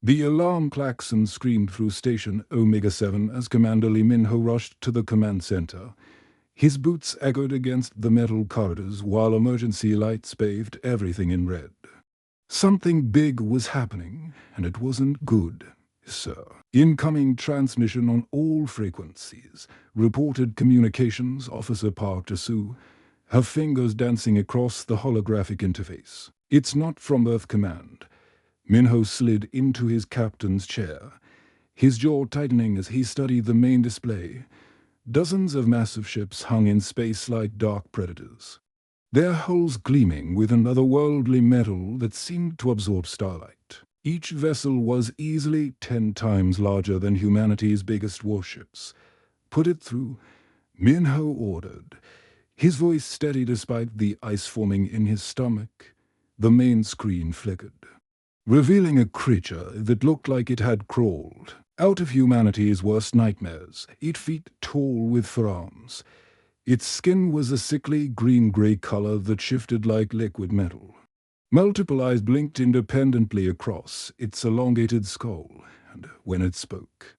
The alarm klaxon screamed through Station Omega-7 as Commander Lee Min-ho rushed to the command center. His boots echoed against the metal corridors while emergency lights bathed everything in red. Something big was happening, and it wasn't good, sir. Incoming transmission on all frequencies, reported Communications Officer Park Jasu, her fingers dancing across the holographic interface. It's not from Earth Command. Min-ho slid into his captain's chair, his jaw tightening as he studied the main display. Dozens of massive ships hung in space like dark predators, their hulls gleaming with an otherworldly metal that seemed to absorb starlight. Each vessel was easily 10 times larger than humanity's biggest warships. "Put it through," Min-ho ordered, his voice steady despite the ice forming in his stomach. The main screen flickered, revealing a creature that looked like it had crawled out of humanity's worst nightmares, 8 feet tall with forearms. Its skin was a sickly green-gray color that shifted like liquid metal. Multiple eyes blinked independently across its elongated skull, and when it spoke,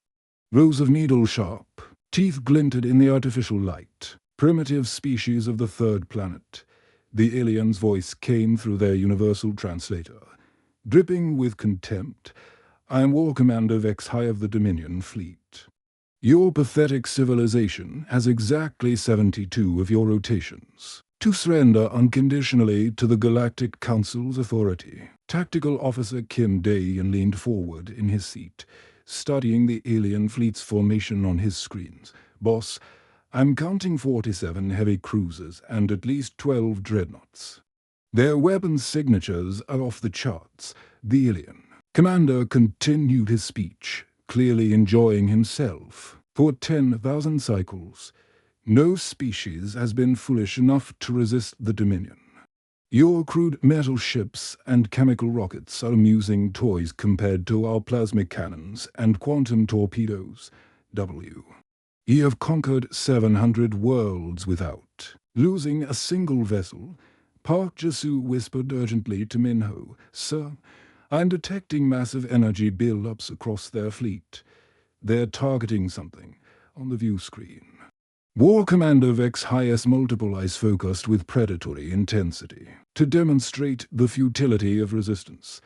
rows of needle-sharp teeth glinted in the artificial light. Primitive species of the third planet. The alien's voice came through their universal translator, dripping with contempt. "I am War Commander Vex High of the Dominion Fleet. Your pathetic civilization has exactly 72 of your rotations to surrender unconditionally to the Galactic Council's authority." Tactical Officer Kim Dae-in leaned forward in his seat, studying the alien fleet's formation on his screens. "Boss, I'm counting 47 heavy cruisers and at least 12 dreadnoughts. Their weapons signatures are off the charts." The alien commander continued his speech, clearly enjoying himself. "For 10,000 cycles, no species has been foolish enough to resist the Dominion. Your crude metal ships and chemical rockets are amusing toys compared to our plasma cannons and quantum torpedoes. You have conquered 700 worlds without losing a single vessel." Park Jasu whispered urgently to Min-ho. "Sir, I'm detecting massive energy build-ups across their fleet. They're targeting something on the view screen." War Commander Vex High's multiple eyes focused with predatory intensity. "To demonstrate the futility of resistance,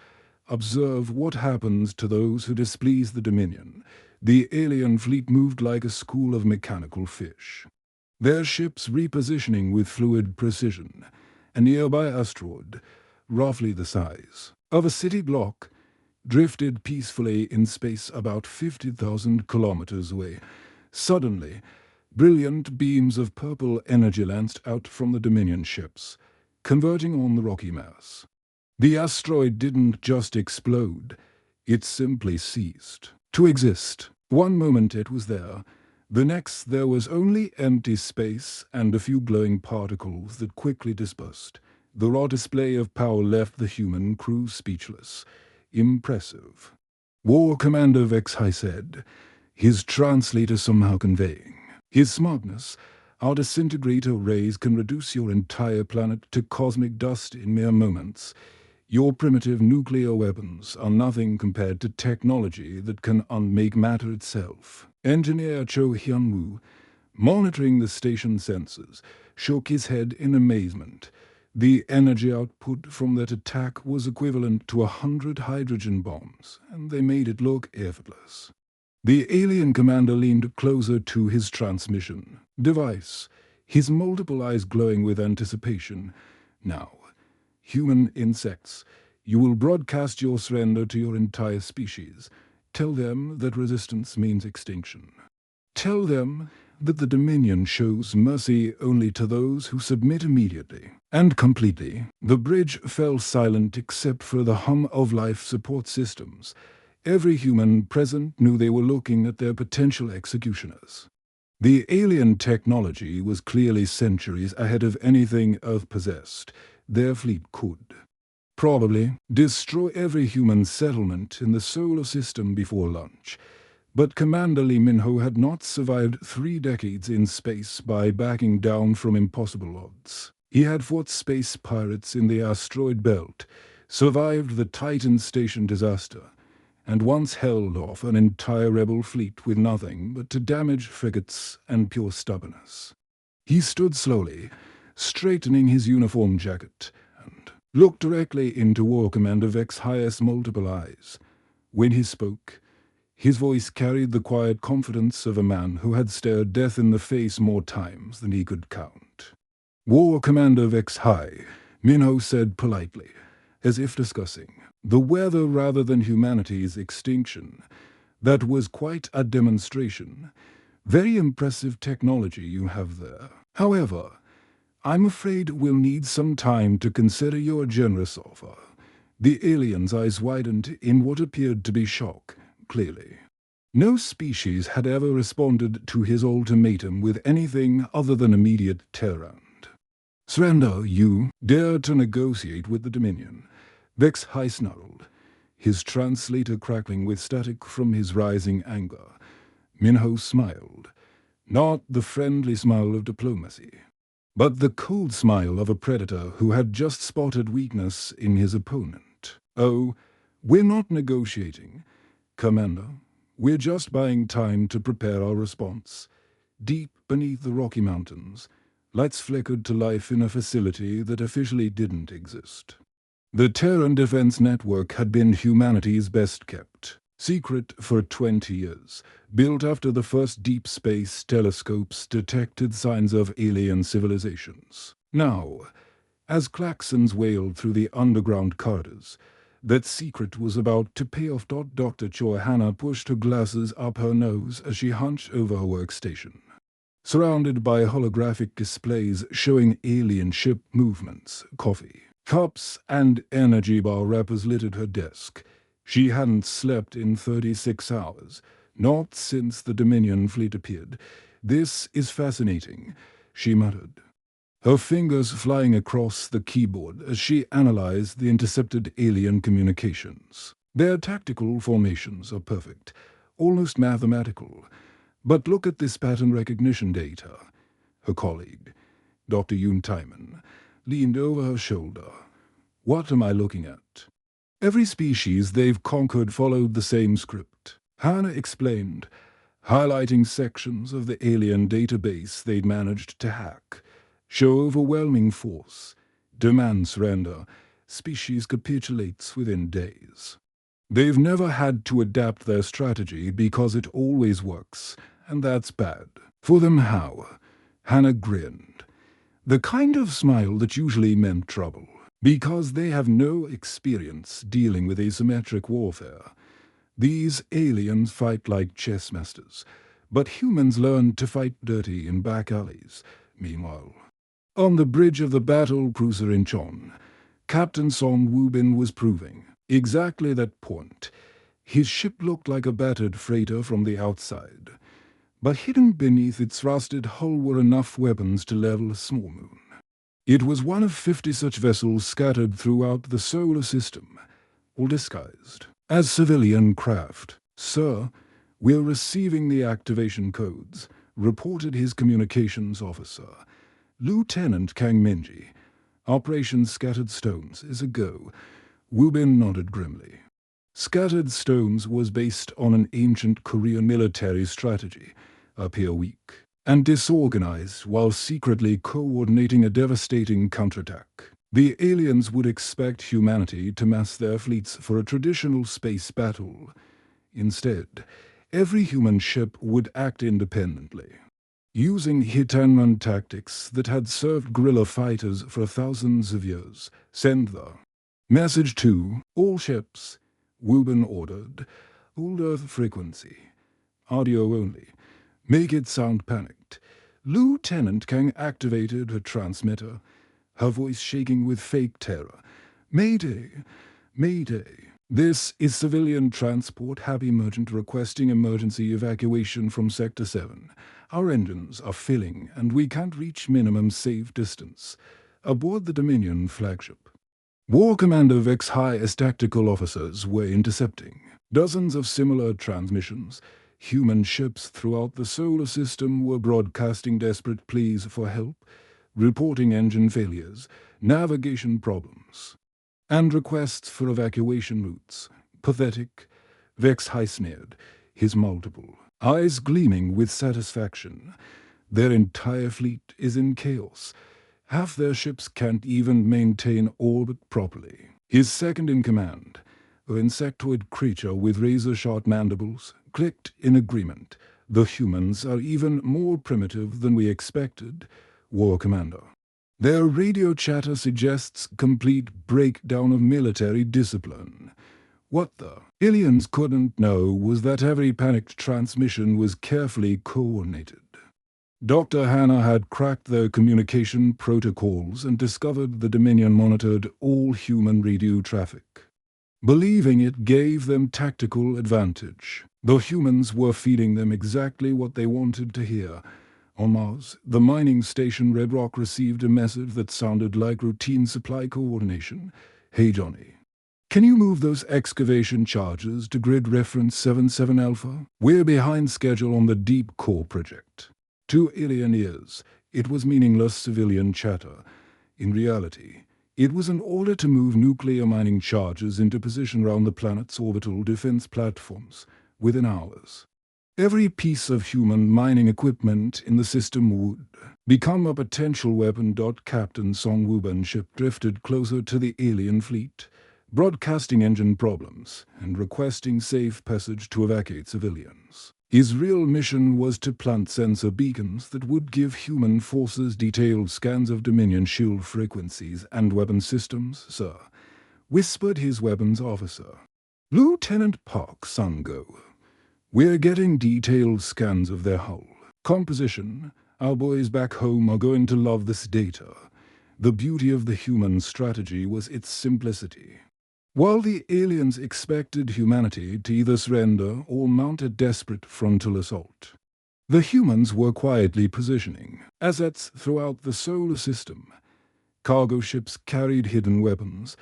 observe what happens to those who displease the Dominion." The alien fleet moved like a school of mechanical fish, their ships repositioning with fluid precision. A nearby asteroid, roughly the size of a city block, drifted peacefully in space about 50,000 kilometers away. Suddenly, brilliant beams of purple energy lanced out from the Dominion ships, converging on the rocky mass. The asteroid didn't just explode, it simply ceased to exist. One moment it was there, the next there was only empty space and a few glowing particles that quickly dispersed. The raw display of power left the human crew speechless. "Impressive," War Commander Vex High said, his translator somehow conveying his smartness. "Our disintegrator rays can reduce your entire planet to cosmic dust in mere moments. Your primitive nuclear weapons are nothing compared to technology that can unmake matter itself." Engineer Cho Hyun-woo, monitoring the station sensors, shook his head in amazement. The energy output from that attack was equivalent to 100 hydrogen bombs, and they made it look effortless. The alien commander leaned closer to his transmission device, his multiple eyes glowing with anticipation. "Now, human insects, you will broadcast your surrender to your entire species. Tell them that resistance means extinction. Tell them that the Dominion shows mercy only to those who submit immediately and completely." The bridge fell silent except for the hum of life support systems. Every human present knew they were looking at their potential executioners. The alien technology was clearly centuries ahead of anything Earth possessed. Their fleet could probably destroy every human settlement in the solar system before lunch. But Commander Lee Min-ho had not survived 3 decades in space by backing down from impossible odds. He had fought space pirates in the asteroid belt, survived the Titan station disaster, and once held off an entire rebel fleet with nothing but to damage frigates and pure stubbornness. He stood slowly, straightening his uniform jacket, and looked directly into War Commander Vex's highest multiple eyes. When he spoke, his voice carried the quiet confidence of a man who had stared death in the face more times than he could count. "War Commander Vex High," Minho said politely, as if discussing the weather rather than humanity's extinction. "That was quite a demonstration. Very impressive technology you have there. However, I'm afraid we'll need some time to consider your generous offer." The alien's eyes widened in what appeared to be shock, clearly. No species had ever responded to his ultimatum with anything other than immediate terror. "Surrender, you dare to negotiate with the Dominion," Vex High snarled, his translator crackling with static from his rising anger. Minho smiled, not the friendly smile of diplomacy, but the cold smile of a predator who had just spotted weakness in his opponent. "Oh, we're not negotiating, Commander. We're just buying time to prepare our response." Deep beneath the Rocky Mountains, lights flickered to life in a facility that officially didn't exist. The Terran Defense Network had been humanity's best-kept secret for 20 years, built after the first deep space telescopes detected signs of alien civilizations. Now, as klaxons wailed through the underground corridors, that secret was about to pay off. Dr. Johanna pushed her glasses up her nose as she hunched over her workstation. Surrounded by holographic displays showing alien ship movements, coffee, cups, and energy bar wrappers littered her desk. She hadn't slept in 36 hours, not since the Dominion fleet appeared. "This is fascinating," she muttered, her fingers flying across the keyboard as she analyzed the intercepted alien communications. "Their tactical formations are perfect, almost mathematical. But look at this pattern recognition data." Her colleague, Dr. Yoon Taiman, leaned over her shoulder. "What am I looking at?" "Every species they've conquered followed the same script," Hannah explained, highlighting sections of the alien database they'd managed to hack. "Show overwhelming force. Demand surrender. Species capitulates within days. They've never had to adapt their strategy because it always works, and that's bad. For them how?" Hannah grinned, the kind of smile that usually meant trouble. "Because they have no experience dealing with asymmetric warfare. These aliens fight like chess masters, but humans learn to fight dirty in back alleys." Meanwhile, on the bridge of the battle cruiser Incheon, Captain Song Woo-bin was proving exactly that point. His ship looked like a battered freighter from the outside, but hidden beneath its rusted hull were enough weapons to level a small moon. It was one of 50 such vessels scattered throughout the solar system, all disguised as civilian craft. "Sir, we're receiving the activation codes," reported his communications officer, Lieutenant Kang Minji. "Operation Scattered Stones is a go." Woo-bin nodded grimly. Scattered Stones was based on an ancient Korean military strategy, appear weak and disorganized while secretly coordinating a devastating counterattack. The aliens would expect humanity to mass their fleets for a traditional space battle. Instead, every human ship would act independently, using hit-and-run tactics that had served guerrilla fighters for thousands of years. "Send the message to all ships," Woo-bin ordered. "Old Earth frequency. Audio only. Make it sound panicked." Lieutenant Kang activated her transmitter, her voice shaking with fake terror. "Mayday! Mayday! This is civilian transport Happy Merchant requesting emergency evacuation from Sector 7. Our engines are filling and we can't reach minimum safe distance. Aboard the Dominion flagship." War Commander Vex High as tactical officers were intercepting dozens of similar transmissions. Human ships throughout the solar system were broadcasting desperate pleas for help, reporting engine failures, navigation problems, and requests for evacuation routes. Pathetic, Vex High sneered, his multiple eyes gleaming with satisfaction. Their entire fleet is in chaos. Half their ships can't even maintain orbit properly. His second-in-command, an insectoid creature with razor-sharp mandibles, clicked in agreement. The humans are even more primitive than we expected, War Commander. Their radio chatter suggests complete breakdown of military discipline. What the aliens couldn't know was that every panicked transmission was carefully coordinated. Dr. Hannah had cracked their communication protocols and discovered the Dominion monitored all human radio traffic. Believing it gave them tactical advantage. The humans were feeding them exactly what they wanted to hear. On Mars, the mining station Red Rock received a message that sounded like routine supply coordination. "Hey Johnny, can you move those excavation charges to grid reference 77 Alpha? We're behind schedule on the Deep Core project." To alien ears, it was meaningless civilian chatter. In reality, it was an order to move nuclear mining charges into position around the planet's orbital defense platforms within hours. Every piece of human mining equipment in the system would become a potential weapon. Captain Song Wuban's ship drifted closer to the alien fleet, broadcasting engine problems and requesting safe passage to evacuate civilians. His real mission was to plant sensor beacons that would give human forces detailed scans of Dominion shield frequencies and weapon systems, sir, whispered his weapons officer. "Lieutenant Park Sungo, we're getting detailed scans of their hull composition. Our boys back home are going to love this data." The beauty of the human strategy was its simplicity. While the aliens expected humanity to either surrender or mount a desperate frontal assault, the humans were quietly positioning assets throughout the solar system. Cargo ships carried hidden weapons.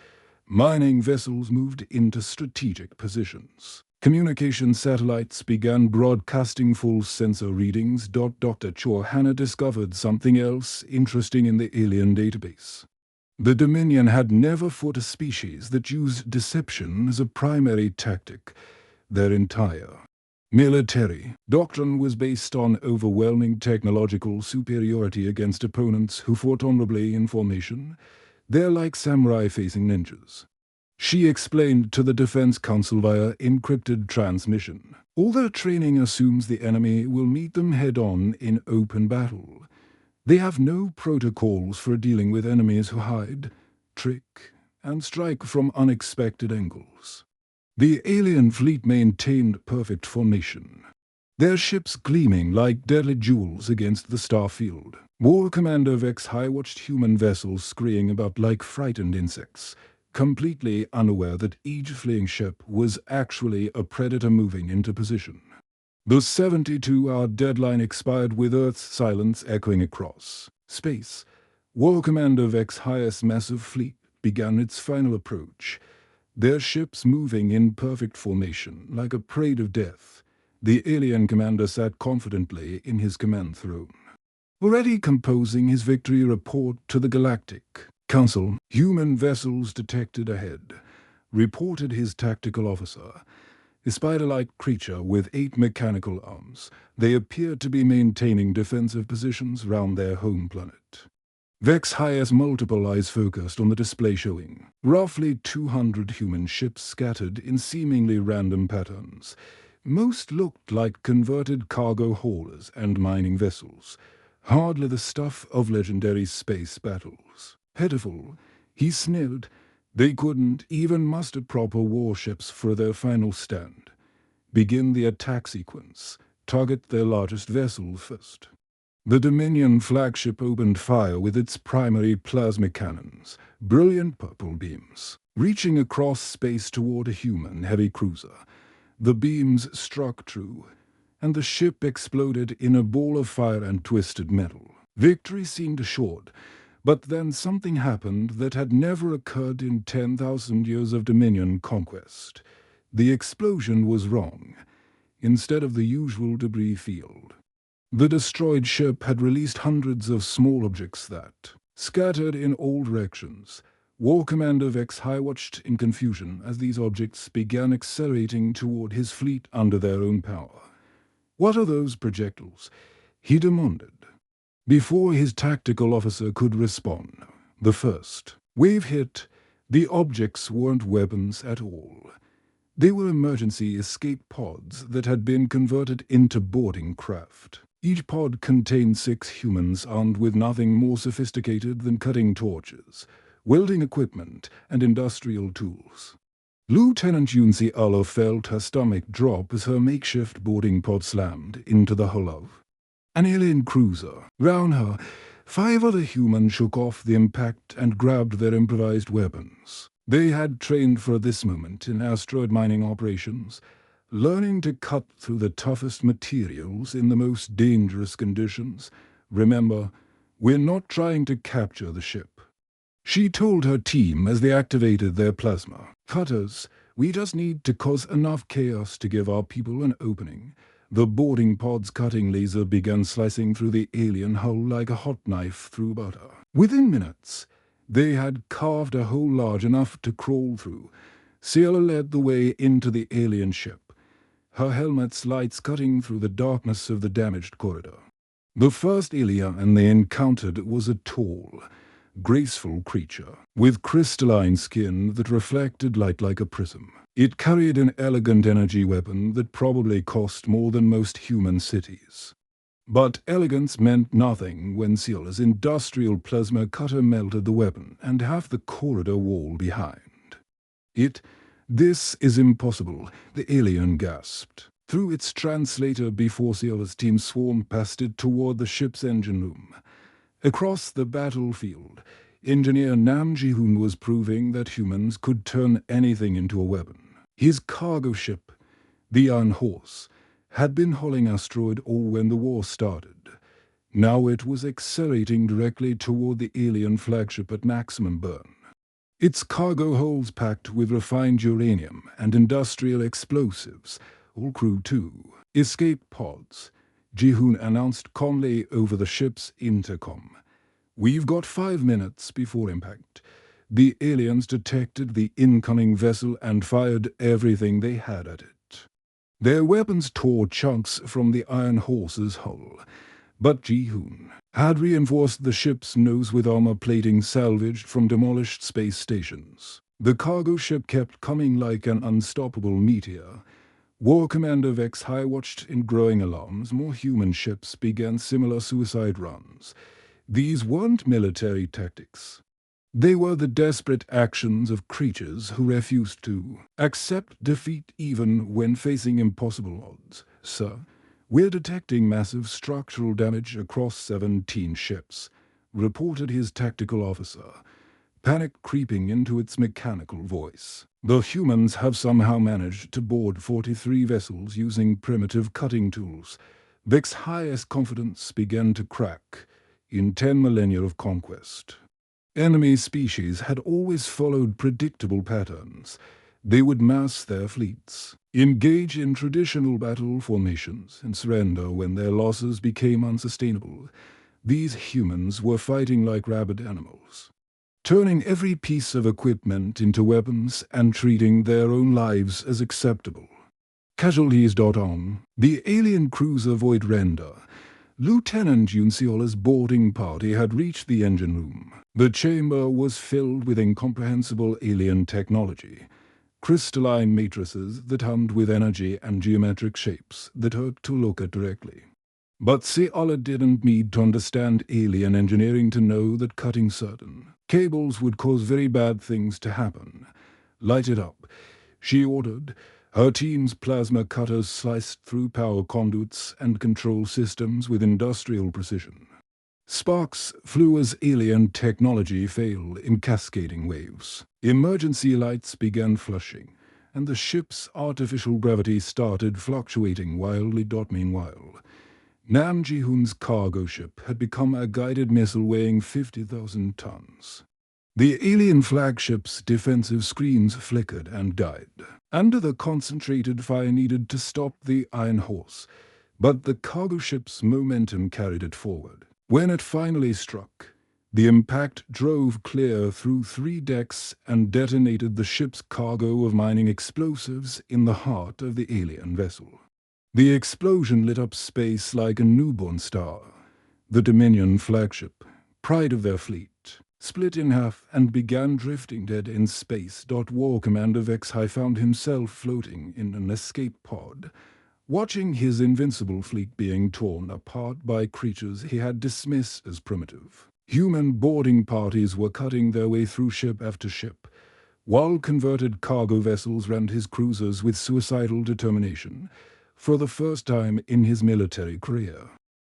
Mining vessels moved into strategic positions. Communication satellites began broadcasting full sensor readings. Dr. Chor Hannah discovered something else interesting in the alien database. The Dominion had never fought a species that used deception as a primary tactic. Their entire military doctrine was based on overwhelming technological superiority against opponents who fought honorably in formation. They're like samurai facing ninjas. She explained to the Defense Council via encrypted transmission. All their training assumes the enemy will meet them head-on in open battle. They have no protocols for dealing with enemies who hide, trick, and strike from unexpected angles. The alien fleet maintained perfect formation, their ships gleaming like deadly jewels against the star field. War Commander Vex High watched human vessels scurrying about like frightened insects, completely unaware that each fleeing ship was actually a predator moving into position. The 72-hour deadline expired with Earth's silence echoing across space. War Commander Vex High's massive fleet began its final approach, their ships moving in perfect formation like a parade of death. The alien commander sat confidently in his command throne, already composing his victory report to the Galactic Council. "Human vessels detected ahead," reported his tactical officer. A spider-like creature with 8 mechanical arms, they appeared to be maintaining defensive positions round their home planet. Vex High's multiple eyes focused on the display showing roughly 200 human ships scattered in seemingly random patterns. Most looked like converted cargo haulers and mining vessels, hardly the stuff of legendary space battles. Pitiful, he sneered. They couldn't even muster proper warships for their final stand. Begin the attack sequence. Target their largest vessel first. The Dominion flagship opened fire with its primary plasma cannons, brilliant purple beams, reaching across space toward a human heavy cruiser. The beams struck true, and the ship exploded in a ball of fire and twisted metal. Victory seemed assured. But then something happened that had never occurred in 10,000 years of Dominion conquest. The explosion was wrong. Instead of the usual debris field, the destroyed ship had released hundreds of small objects that, scattered in all directions, War Commander Vex High watched in confusion as these objects began accelerating toward his fleet under their own power. "What are those projectiles?" he demanded. Before his tactical officer could respond, the first wave hit. The objects weren't weapons at all. They were emergency escape pods that had been converted into boarding craft. Each pod contained 6 humans armed with nothing more sophisticated than cutting torches, welding equipment, and industrial tools. Lieutenant Yunzi Allah felt her stomach drop as her makeshift boarding pod slammed into the hull of an alien cruiser. Round her, 5 other humans shook off the impact and grabbed their improvised weapons. They had trained for this moment in asteroid mining operations, learning to cut through the toughest materials in the most dangerous conditions. "Remember, we're not trying to capture the ship," she told her team as they activated their plasma cutters. "We just need to cause enough chaos to give our people an opening." The boarding pod's cutting laser began slicing through the alien hull like a hot knife through butter. Within minutes, they had carved a hole large enough to crawl through. Ciela led the way into the alien ship, her helmet's lights cutting through the darkness of the damaged corridor. The first alien they encountered was a tall, graceful creature with crystalline skin that reflected light like a prism. It carried an elegant energy weapon that probably cost more than most human cities. But elegance meant nothing when Ciela's industrial plasma cutter melted the weapon and half the corridor wall behind. "This is impossible," the alien gasped through its translator before Ciela's team swarmed past it toward the ship's engine room. Across the battlefield, engineer Nam Ji-hoon was proving that humans could turn anything into a weapon. His cargo ship, the Iron Horse, had been hauling asteroid ore when the war started. Now it was accelerating directly toward the alien flagship at maximum burn. Its cargo holds packed with refined uranium and industrial explosives, all crew too. "Escape pods," Ji-hoon announced calmly over the ship's intercom. "We've got 5 minutes before impact." The aliens detected the incoming vessel and fired everything they had at it. Their weapons tore chunks from the Iron Horse's hull, but Ji-hoon had reinforced the ship's nose with armor plating salvaged from demolished space stations. The cargo ship kept coming like an unstoppable meteor. War Commander Vex High watched in growing alarms. More human ships began similar suicide runs. These weren't military tactics. They were the desperate actions of creatures who refused to accept defeat even when facing impossible odds. "Sir, we're detecting massive structural damage across 17 ships," reported his tactical officer, panic creeping into its mechanical voice. "The humans have somehow managed to board 43 vessels using primitive cutting tools." Vic's highest confidence began to crack. In 10 millennia of conquest, enemy species had always followed predictable patterns. They would mass their fleets, engage in traditional battle formations, and surrender when their losses became unsustainable. These humans were fighting like rabid animals, turning every piece of equipment into weapons and treating their own lives as acceptable. Casualties. On the alien cruiser Void Render, Lieutenant Yunseola's boarding party had reached the engine room. The chamber was filled with incomprehensible alien technology, crystalline matrices that hummed with energy and geometric shapes that hurt to look at directly. But Seola didn't need to understand alien engineering to know that cutting certain cables would cause very bad things to happen. "Light it up," she ordered. Her team's plasma cutters sliced through power conduits and control systems with industrial precision. Sparks flew as alien technology failed in cascading waves. Emergency lights began flushing, and the ship's artificial gravity started fluctuating wildly. Meanwhile, Nam Ji-hoon's cargo ship had become a guided missile weighing 50,000 tons. The alien flagship's defensive screens flickered and died under the concentrated fire needed to stop the Iron Horse, but the cargo ship's momentum carried it forward. When it finally struck, The impact drove clear through 3 decks and detonated the ship's cargo of mining explosives in the heart of the alien vessel. The explosion lit up space like a newborn star. The Dominion flagship, pride of their fleet, split in half and began drifting dead in space. War Commander Vex-High found himself floating in an escape pod, watching his invincible fleet being torn apart by creatures he had dismissed as primitive. Human boarding parties were cutting their way through ship after ship, while converted cargo vessels rammed his cruisers with suicidal determination, for the first time in his military career.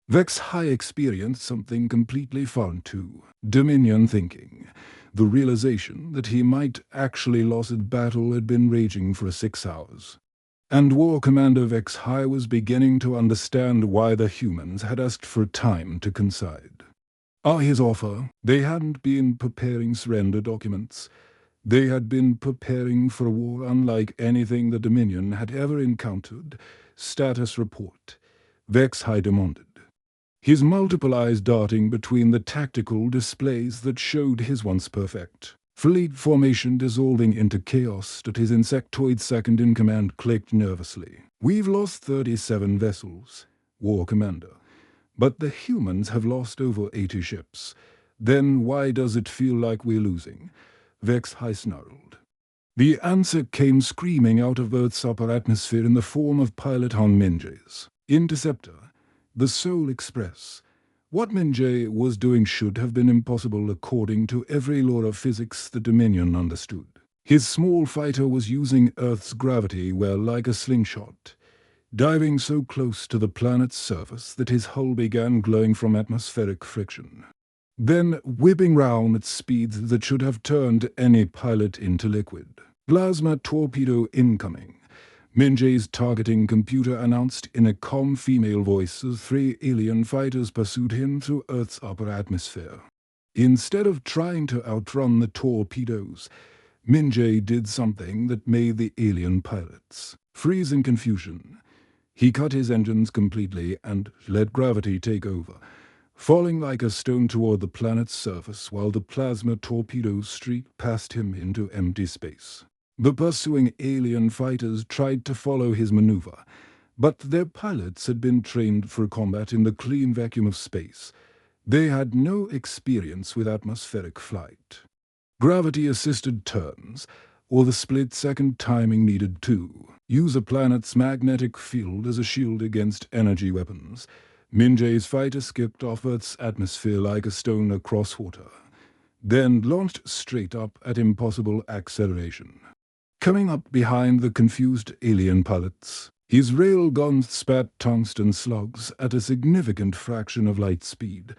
Vex-High experienced something completely foreign too: Dominion thinking. The realization that he might actually lose a battle had been raging for 6 hours. And War Commander Vex-High was beginning to understand why the humans had asked for time to coincide. His offer, they hadn't been preparing surrender documents. They had been preparing for a war unlike anything the Dominion had ever encountered. Status report, Vex-High demanded, his multiple eyes darting between the tactical displays that showed his once perfect fleet formation dissolving into chaos. That his insectoid second-in-command clicked nervously. "We've lost 37 vessels, War Commander, but the humans have lost over 80 ships. Then why does it feel like we're losing?" Vex-High snarled. The answer came screaming out of Earth's upper atmosphere in the form of pilot Han Minje's interceptor, the Soul Express. What Minje was doing should have been impossible according to every law of physics the Dominion understood. His small fighter was using Earth's gravity well like a slingshot, diving so close to the planet's surface that his hull began glowing from atmospheric friction, then whipping round at speeds that should have turned any pilot into liquid. "Plasma torpedo incoming," Minje's targeting computer announced in a calm female voice as 3 alien fighters pursued him through Earth's upper atmosphere. Instead of trying to outrun the torpedoes, Minje did something that made the alien pilots freeze in confusion. He cut his engines completely and let gravity take over, falling like a stone toward the planet's surface while the plasma torpedoes streaked past him into empty space. The pursuing alien fighters tried to follow his maneuver, but their pilots had been trained for combat in the clean vacuum of space. They had no experience with atmospheric flight, gravity-assisted turns, or the split-second timing needed to use a planet's magnetic field as a shield against energy weapons. Minje's fighter skipped off Earth's atmosphere like a stone across water, then launched straight up at impossible acceleration. Coming up behind the confused alien pilots, his railguns spat tungsten slugs at a significant fraction of light speed,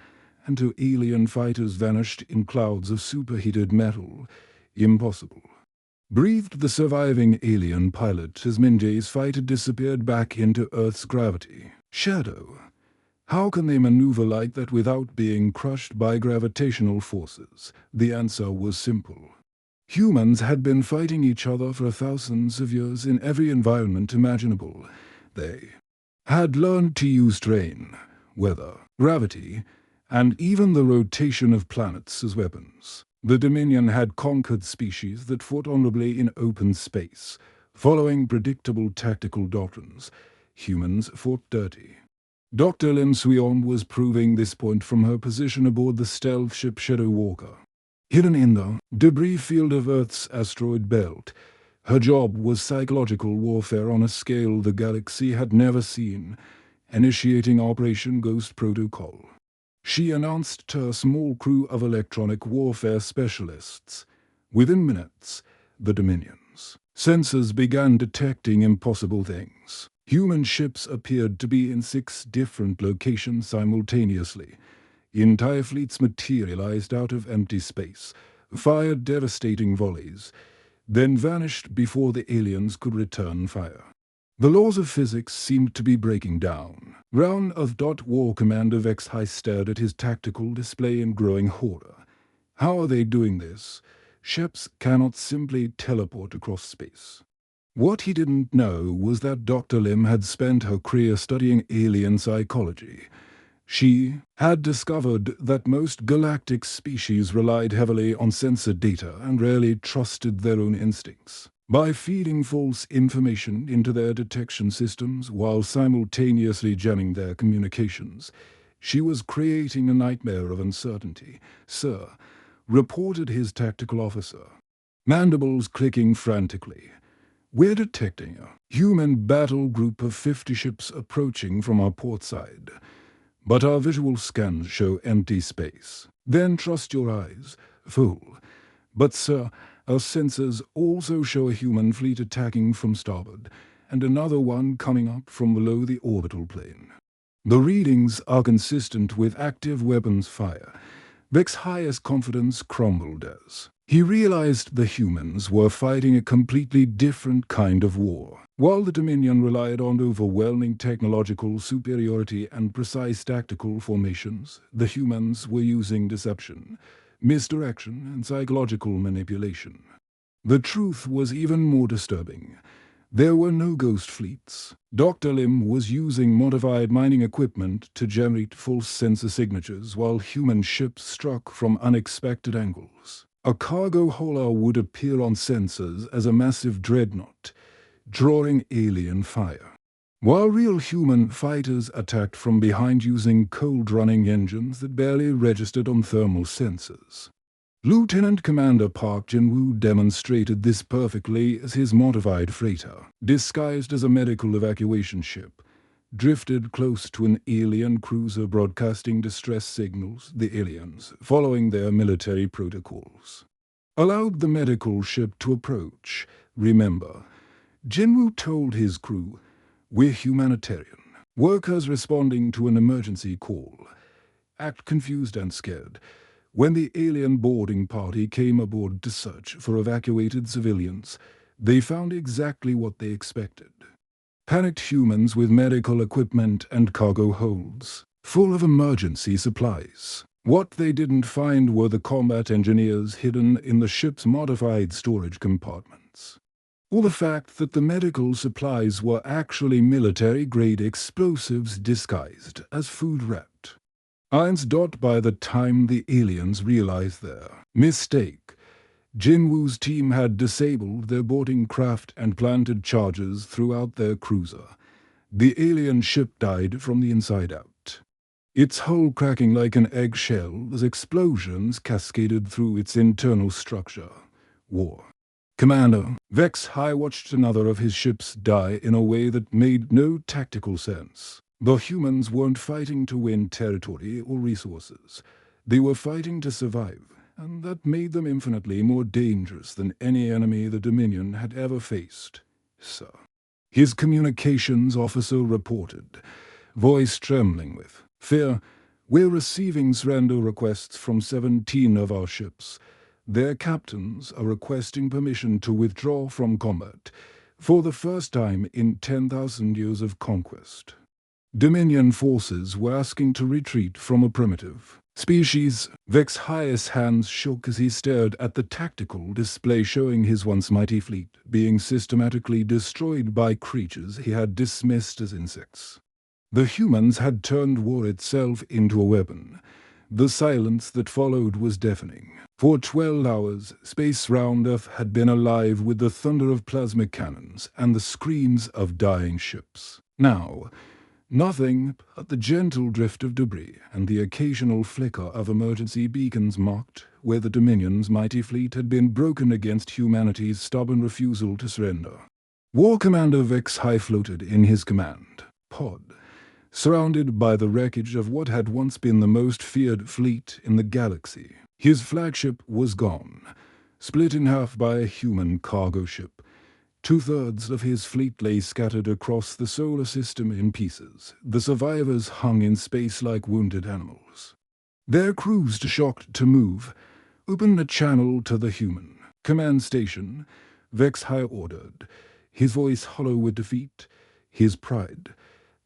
and 2 alien fighters vanished in clouds of superheated metal. "Impossible," breathed the surviving alien pilot as Minje's fighter disappeared back into Earth's gravity. "Shadow. How can they maneuver like that without being crushed by gravitational forces?" The answer was simple. Humans had been fighting each other for thousands of years in every environment imaginable. They had learned to use terrain, weather, gravity, and even the rotation of planets as weapons. The Dominion had conquered species that fought honorably in open space, following predictable tactical doctrines. Humans fought dirty. Dr. Lim Suyeon was proving this point from her position aboard the stealth ship Shadow Walker. Hidden in the debris field of Earth's asteroid belt, her job was psychological warfare on a scale the galaxy had never seen, initiating Operation Ghost Protocol. She announced to a small crew of electronic warfare specialists. Within minutes, the Dominion's sensors began detecting impossible things. Human ships appeared to be in 6 different locations simultaneously. Entire fleets materialized out of empty space, fired devastating volleys, then vanished before the aliens could return fire. The laws of physics seemed to be breaking down. Round of War Commander Vex-High stared at his tactical display in growing horror. How are they doing this? Ships cannot simply teleport across space. What he didn't know was that Dr. Lim had spent her career studying alien psychology. She had discovered that most galactic species relied heavily on sensor data and rarely trusted their own instincts. By feeding false information into their detection systems while simultaneously jamming their communications, she was creating a nightmare of uncertainty, "Sir," reported his tactical officer, mandibles clicking frantically. "We're detecting a human battle group of 50 ships approaching from our port side. But our visual scans show empty space." "Then trust your eyes, fool." "But, sir, our sensors also show a human fleet attacking from starboard, and another one coming up from below the orbital plane." "The readings are consistent with active weapons fire." Vex's highest confidence crumbled as he realized the humans were fighting a completely different kind of war. While the Dominion relied on overwhelming technological superiority and precise tactical formations, the humans were using deception, misdirection, and psychological manipulation. The truth was even more disturbing. There were no ghost fleets. Dr. Lim was using modified mining equipment to generate false sensor signatures while human ships struck from unexpected angles. A cargo hauler would appear on sensors as a massive dreadnought, drawing alien fire, while real human fighters attacked from behind using cold-running engines that barely registered on thermal sensors. Lieutenant Commander Park Jin-woo demonstrated this perfectly as his modified freighter, disguised as a medical evacuation ship, drifted close to an alien cruiser broadcasting distress signals. The aliens, following their military protocols, allowed the medical ship to approach. "Remember," Jin-woo told his crew, "we're humanitarian. Workers responding to an emergency call. Act confused and scared." When the alien boarding party came aboard to search for evacuated civilians, they found exactly what they expected. Panicked humans with medical equipment and cargo holds, full of emergency supplies. What they didn't find were the combat engineers hidden in the ship's modified storage compartments, or the fact that the medical supplies were actually military-grade explosives disguised as food wrapped. Irons dot by the time the aliens realized their mistake, Jin-woo's team had disabled their boarding craft and planted charges throughout their cruiser. The alien ship died from the inside out, its hull cracking like an eggshell as explosions cascaded through its internal structure. War. "Commander," Vex High watched another of his ships die in a way that made no tactical sense. The humans weren't fighting to win territory or resources. They were fighting to survive, and that made them infinitely more dangerous than any enemy the Dominion had ever faced. "Sir," his communications officer reported, voice trembling with fear, "we're receiving surrender requests from 17 of our ships. Their captains are requesting permission to withdraw from combat for the first time in 10,000 years of conquest." Dominion forces were asking to retreat from a primitive species. Vex's highest hands shook as he stared at the tactical display showing his once mighty fleet being systematically destroyed by creatures he had dismissed as insects. The humans had turned war itself into a weapon. The silence that followed was deafening. For 12 hours, space round Earth had been alive with the thunder of plasma cannons and the screams of dying ships. Now, nothing but the gentle drift of debris and the occasional flicker of emergency beacons marked where the Dominion's mighty fleet had been broken against humanity's stubborn refusal to surrender. War Commander Vex High floated in his command pod, surrounded by the wreckage of what had once been the most feared fleet in the galaxy. His flagship was gone, split in half by a human cargo ship. 2/3 of his fleet lay scattered across the solar system in pieces. The survivors hung in space like wounded animals. Their crews, shocked to move, opened a channel to the human command station. Vex High ordered, his voice hollow with defeat. His pride,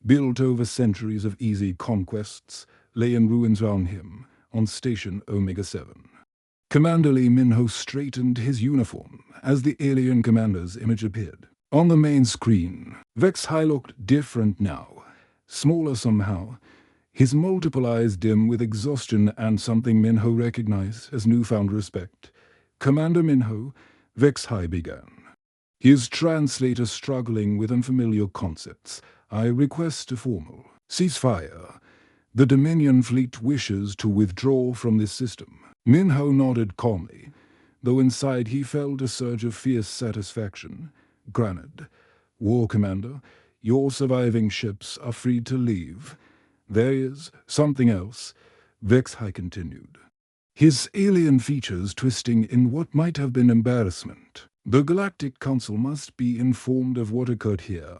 built over centuries of easy conquests, lay in ruins round him on Station Omega-7. Commander Lee Min-ho straightened his uniform as the alien commander's image appeared. On the main screen, Vex High looked different now, smaller somehow. His multiple eyes dim with exhaustion and something Minho recognized as newfound respect. "Commander Minho," Vex High began, his translator struggling with unfamiliar concepts, "I request a formal ceasefire. The Dominion fleet wishes to withdraw from this system." Minho nodded calmly, though inside he felt a surge of fierce satisfaction. "Granted. War Commander, your surviving ships are free to leave. There is something else," Vex High continued, his alien features twisting in what might have been embarrassment. "The Galactic Council must be informed of what occurred here.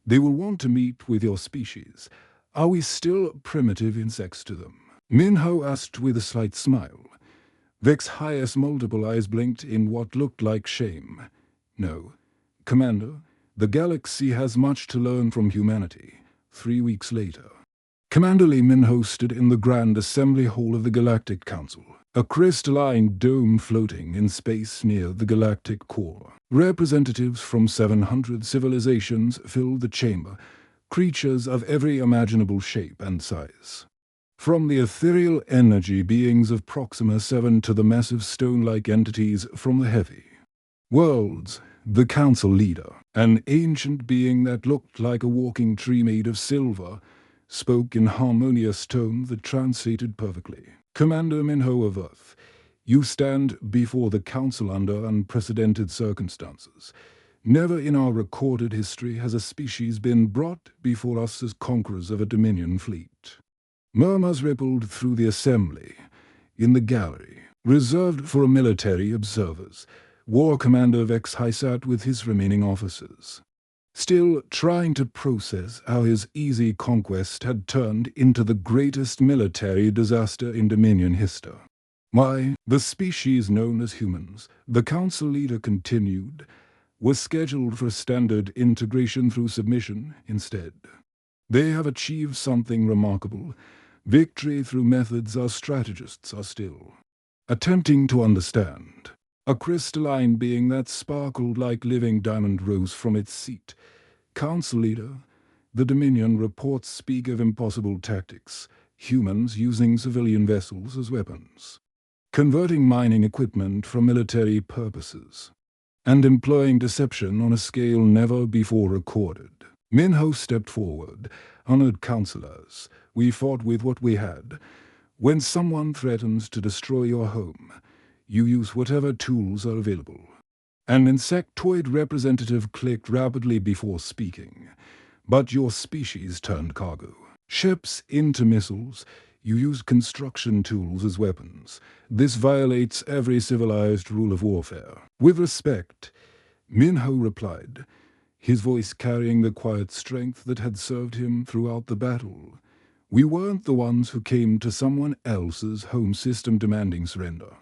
They will want to meet with your species. Are we still primitive insects to them?" Minho asked with a slight smile. Vex High's multiple eyes blinked in what looked like shame. "No, Commander, the galaxy has much to learn from humanity." 3 weeks later, Commander Lee Minho stood in the Grand Assembly Hall of the Galactic Council, a crystalline dome floating in space near the galactic core. Representatives from 700 civilizations filled the chamber, creatures of every imaginable shape and size. From the ethereal energy beings of Proxima 7 to the massive stone-like entities from the heavy worlds, the council leader, an ancient being that looked like a walking tree made of silver, spoke in harmonious tone that translated perfectly. "Commander Minho of Earth, you stand before the Council under unprecedented circumstances. Never in our recorded history has a species been brought before us as conquerors of a Dominion fleet." Murmurs rippled through the assembly. In the gallery, reserved for military observers, War Commander Vex High sat with his remaining officers, still trying to process how his easy conquest had turned into the greatest military disaster in Dominion history. "Why, the species known as humans," the council leader continued, "was scheduled for standard integration through submission instead. They have achieved something remarkable, victory through methods our strategists are still attempting to understand." A crystalline being that sparkled like living diamond rose from its seat. "Council leader, the Dominion reports speak of impossible tactics, humans using civilian vessels as weapons, converting mining equipment for military purposes, and employing deception on a scale never before recorded." Minho stepped forward. "Honored councilors, we fought with what we had. When someone threatens to destroy your home, you use whatever tools are available." An insectoid representative clicked rapidly before speaking. "But your species turned cargo. Ships into missiles. You used construction tools as weapons. This violates every civilized rule of warfare." "With respect," Minho replied, his voice carrying the quiet strength that had served him throughout the battle. "We weren't the ones who came to someone else's home system demanding surrender.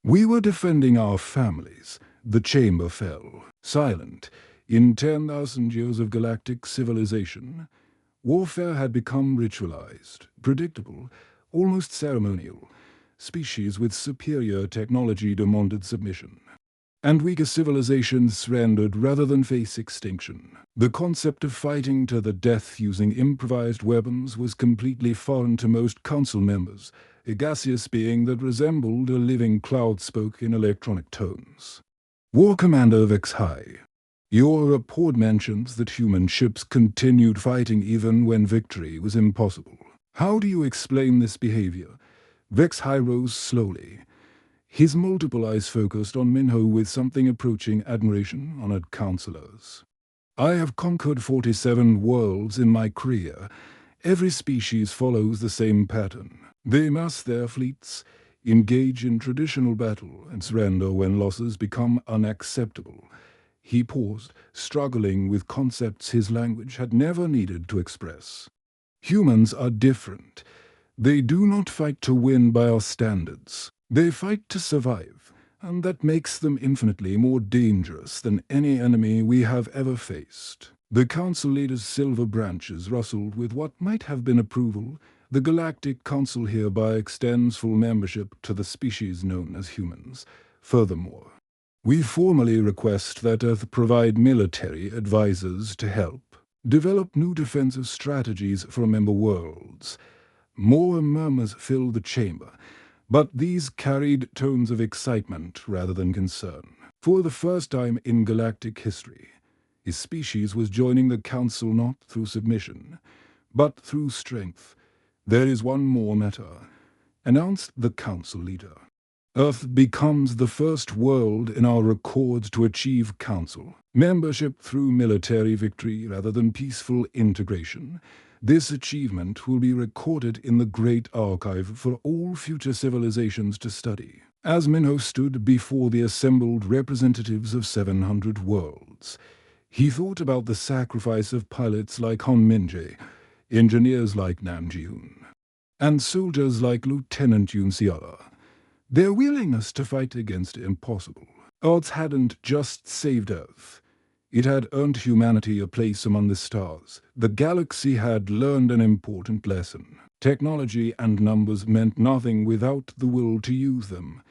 We were defending our families." The chamber fell, silent. In 10,000 years of galactic civilization, warfare had become ritualized, predictable, almost ceremonial. Species with superior technology demanded submission, and weaker civilizations surrendered rather than face extinction. The concept of fighting to the death using improvised weapons was completely foreign to most council members. A gaseous being that resembled a living cloud spoke in electronic tones. "War Commander Vex High, your report mentions that human ships continued fighting even when victory was impossible. How do you explain this behavior?" Vex High rose slowly, his multiple eyes focused on Minho with something approaching admiration. "Honored councilors, I have conquered 47 worlds in my career. Every species follows the same pattern. They mass their fleets, engage in traditional battle, and surrender when losses become unacceptable." He paused, struggling with concepts his language had never needed to express. "Humans are different. They do not fight to win by our standards. They fight to survive, and that makes them infinitely more dangerous than any enemy we have ever faced." The council leader's silver branches rustled with what might have been approval. "The Galactic Council hereby extends full membership to the species known as humans. Furthermore, we formally request that Earth provide military advisors to help develop new defensive strategies for member worlds. More murmurs filled the chamber, but these carried tones of excitement rather than concern. For the first time in galactic history, his species was joining the Council not through submission, but through strength. "There is one more matter," announced the Council leader. "Earth becomes the first world in our records to achieve Council membership through military victory rather than peaceful integration. This achievement will be recorded in the Great Archive for all future civilizations to study." As Minho stood before the assembled representatives of 700 worlds, he thought about the sacrifice of pilots like Han Minje, engineers like Nam Ji-hoon, and soldiers like Lieutenant Yoon Se-ala. Their willingness to fight against impossible odds hadn't just saved Earth. It had earned humanity a place among the stars. The galaxy had learned an important lesson. Technology and numbers meant nothing without the will to use them.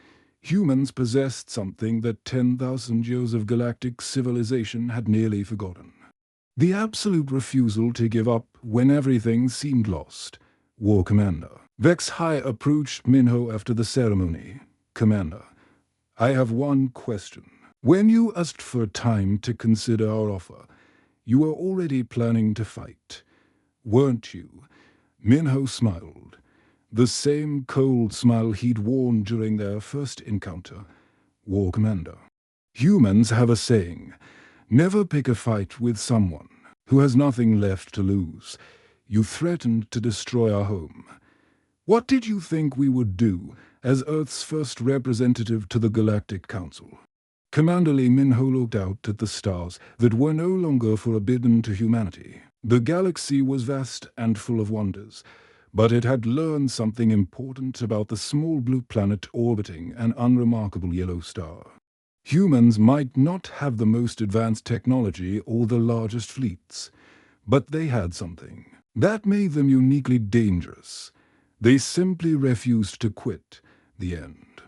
Humans possessed something that 10,000 years of galactic civilization had nearly forgotten: the absolute refusal to give up when everything seemed lost. War Commander Vex High approached Minho after the ceremony. "Commander, I have one question. When you asked for time to consider our offer, you were already planning to fight, weren't you?" Minho smiled, the same cold smile he'd worn during their first encounter. "War Commander, humans have a saying: never pick a fight with someone who has nothing left to lose. You threatened to destroy our home. What did you think we would do as Earth's first representative to the Galactic Council?" Commander Lee Minho looked out at the stars that were no longer forbidden to humanity. The galaxy was vast and full of wonders, but it had learned something important about the small blue planet orbiting an unremarkable yellow star. Humans might not have the most advanced technology or the largest fleets, but they had something that made them uniquely dangerous. They simply refused to quit. The end.